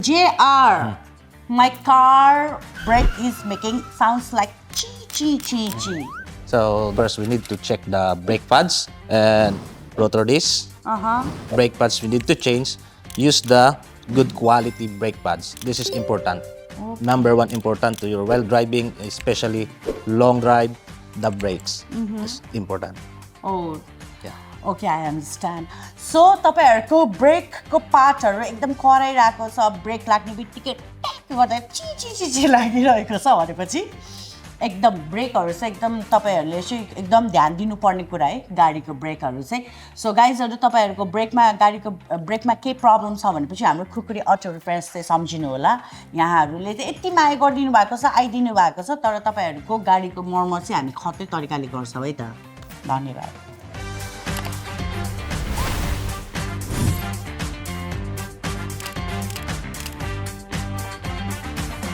JR. My car brake is making sounds like chee chee chee chee. So first we need to check the brake pads and rotor disc. Brake pads we need to change. Use the good quality brake pads. This is important. Number one important to your while driving, especially long drive, the brakes is important. Oh, Yeah. okay, I understand. So तपाईहरुको ब्रेकको पार्टहरु एकदम कराइराको छ brake लाग्ने बित्तिकै ट्याक गर्दा ची ची ची ची लागिरहेको छ भनेपछि एकदम ब्रेकहरु चाहिँ एकदम तपाईहरुले चाहिँ एकदम ध्यान दिनुपर्ने कुरा है गाडीको ब्रेकहरु चाहिँ सो गाइजहरु तपाईहरुको ब्रेकमा गाडीको ब्रेकमा के प्रब्लम छ भनेपछि हाम्रो खुकुरी अटो रिपेयर्स चाहिँ सम्झिनु होला यहाँहरुले चाहिँ यति माया गरिदिनु भएको छ आइदिनु भएको छ तर तपाईहरुको गाडीको मर्मत चाहिँ हामी खतै तरिकाले गर्छौं है त धन्यवाद